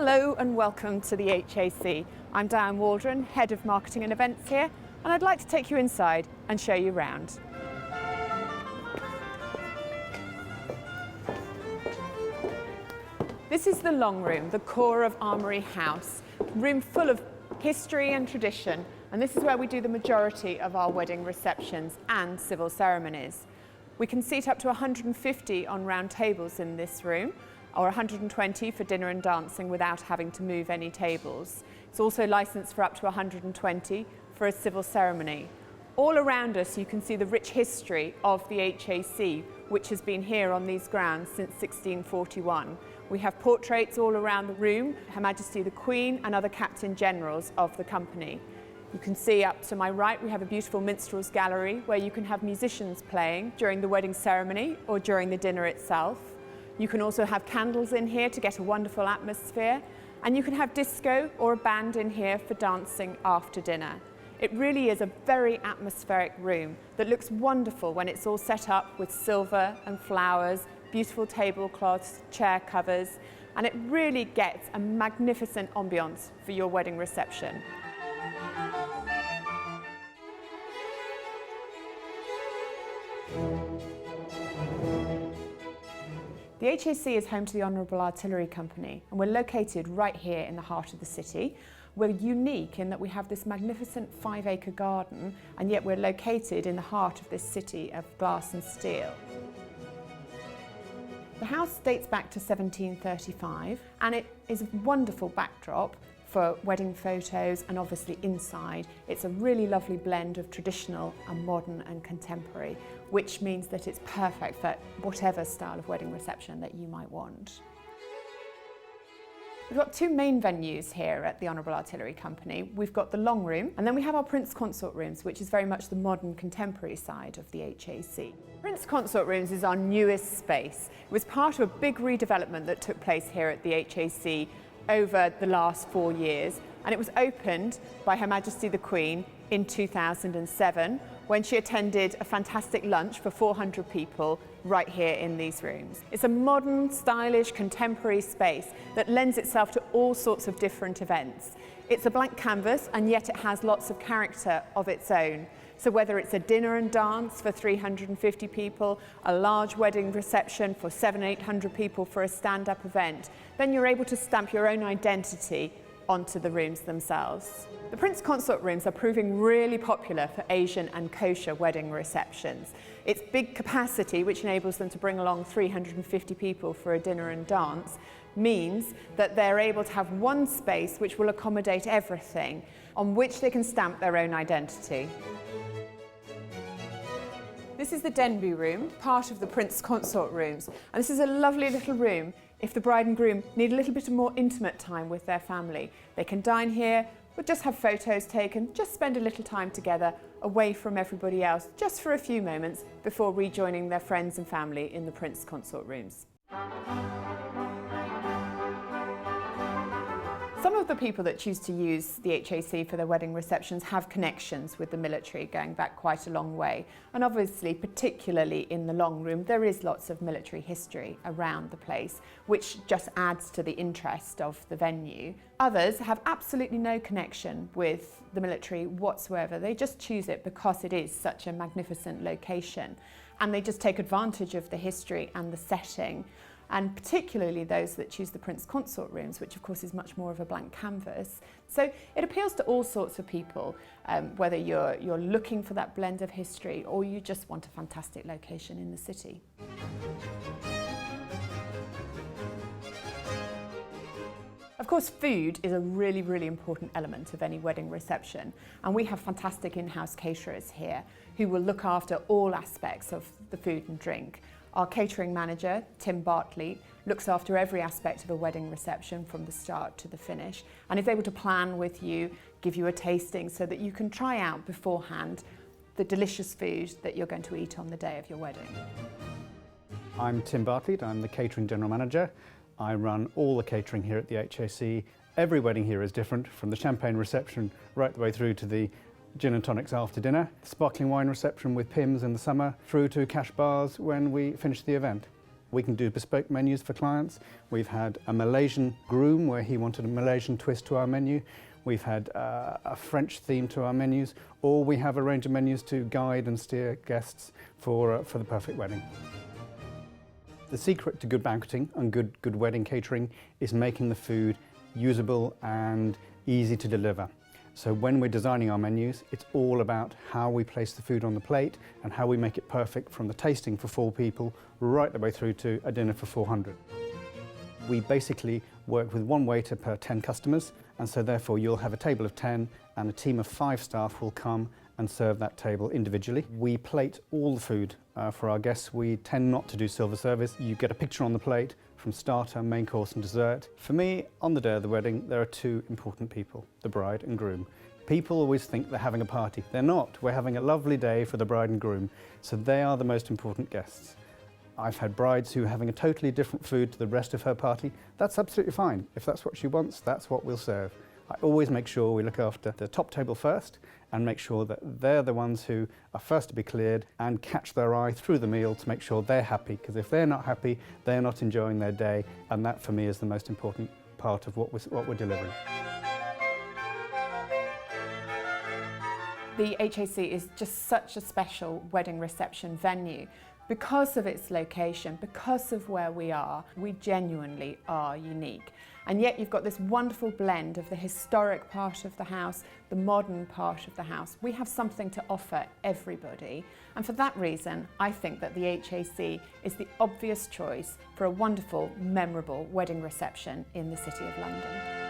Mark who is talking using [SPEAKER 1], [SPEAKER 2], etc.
[SPEAKER 1] Hello and welcome to the HAC. I'm Diane Waldron, Head of Marketing and Events here, and I'd like to take you inside and show you around. This is the long room, the core of Armoury House, a room full of history and tradition, and this is where we do the majority of our wedding receptions and civil ceremonies. We can seat up to 150 on round tables in this room, or 120 for dinner and dancing without having to move any tables. It's also licensed for up to 120 for a civil ceremony. All around us you can see the rich history of the HAC, which has been here on these grounds since 1641. We have portraits all around the room, Her Majesty the Queen and other Captain Generals of the company. You can see up to my right we have a beautiful minstrels gallery where you can have musicians playing during the wedding ceremony or during the dinner itself. You can also have candles in here to get a wonderful atmosphere, and you can have disco or a band in here for dancing after dinner. It really is a very atmospheric room that looks wonderful when it's all set up with silver and flowers, beautiful tablecloths, chair covers, and it really gets a magnificent ambiance for your wedding reception. The HAC is home to the Honourable Artillery Company, and we're located right here in the heart of the city. We're unique in that we have this magnificent 5-acre garden, and yet we're located in the heart of this city of glass and steel. The house dates back to 1735, and it is a wonderful backdrop for wedding photos, and obviously inside it's a really lovely blend of traditional and modern and contemporary, which means that it's perfect for whatever style of wedding reception that you might want. We've got two main venues here at the Honourable Artillery Company. We've got the long room, and then we have our Prince Consort Rooms, which is very much the modern contemporary side of the HAC. Prince Consort Rooms is our newest space. It was part of a big redevelopment that took place here at the HAC over the last 4 years, and it was opened by Her Majesty the Queen in 2007 when she attended a fantastic lunch for 400 people right here in these rooms. It's a modern, stylish, contemporary space that lends itself to all sorts of different events. It's a blank canvas, and yet it has lots of character of its own. So whether it's a dinner and dance for 350 people, a large wedding reception for 700-800 people for a stand-up event, then you're able to stamp your own identity onto the rooms themselves. The Prince Consort Rooms are proving really popular for Asian and kosher wedding receptions. Its big capacity, which enables them to bring along 350 people for a dinner and dance, means that they're able to have one space which will accommodate everything, on which they can stamp their own identity. This is the Denby room, part of the Prince Consort Rooms, and this is a lovely little room if the bride and groom need a little bit more intimate time with their family. They can dine here, or just have photos taken, just spend a little time together away from everybody else, just for a few moments before rejoining their friends and family in the Prince Consort Rooms. Some of the people that choose to use the HAC for their wedding receptions have connections with the military going back quite a long way. And obviously, particularly in the long room, there is lots of military history around the place, which just adds to the interest of the venue. Others have absolutely no connection with the military whatsoever. They just choose it because it is such a magnificent location. And they just take advantage of the history and the setting. And particularly those that choose the Prince Consort Rooms, which of course is much more of a blank canvas. So it appeals to all sorts of people, whether you're looking for that blend of history or you just want a fantastic location in the city. Of course, food is a really, really important element of any wedding reception, and we have fantastic in-house caterers here who will look after all aspects of the food and drink. Our catering manager, Tim Bartley, looks after every aspect of a wedding reception from the start to the finish, and is able to plan with you, give you a tasting so that you can try out beforehand the delicious food that you're going to eat on the day of your wedding.
[SPEAKER 2] I'm Tim Bartley, I'm the catering general manager. I run all the catering here at the HAC. Every wedding here is different, from the champagne reception right the way through to the gin and tonics after dinner, sparkling wine reception with Pimm's in the summer, through to cash bars when we finish the event. We can do bespoke menus for clients. We've had a Malaysian groom where he wanted a Malaysian twist to our menu. We've had a French theme to our menus, or we have a range of menus to guide and steer guests for the perfect wedding. The secret to good banqueting and good wedding catering is making the food usable and easy to deliver. So when we're designing our menus, it's all about how we place the food on the plate and how we make it perfect, from the tasting for 4 people right the way through to a dinner for 400. We basically work with 1 waiter per 10 customers, and so therefore you'll have a table of 10 and a team of 5 staff will come and serve that table individually. We plate all the food for our guests. We tend not to do silver service. You get a picture on the plate from starter, main course and dessert. For me, on the day of the wedding, there are 2 important people, the bride and groom. People always think they're having a party. They're not. We're having a lovely day for the bride and groom, so they are the most important guests. I've had brides who are having a totally different food to the rest of her party. That's absolutely fine. If that's what she wants, that's what we'll serve. I always make sure we look after the top table first and make sure that they're the ones who are first to be cleared and catch their eye through the meal to make sure they're happy, because if they're not happy, they're not enjoying their day, and that for me is the most important part of what we're delivering.
[SPEAKER 1] The HAC is just such a special wedding reception venue. Because of its location, because of where we genuinely are unique. And yet you've got this wonderful blend of the historic part of the house, the modern part of the house. We have something to offer everybody. And for that reason, I think that the HAC is the obvious choice for a wonderful, memorable wedding reception in the City of London.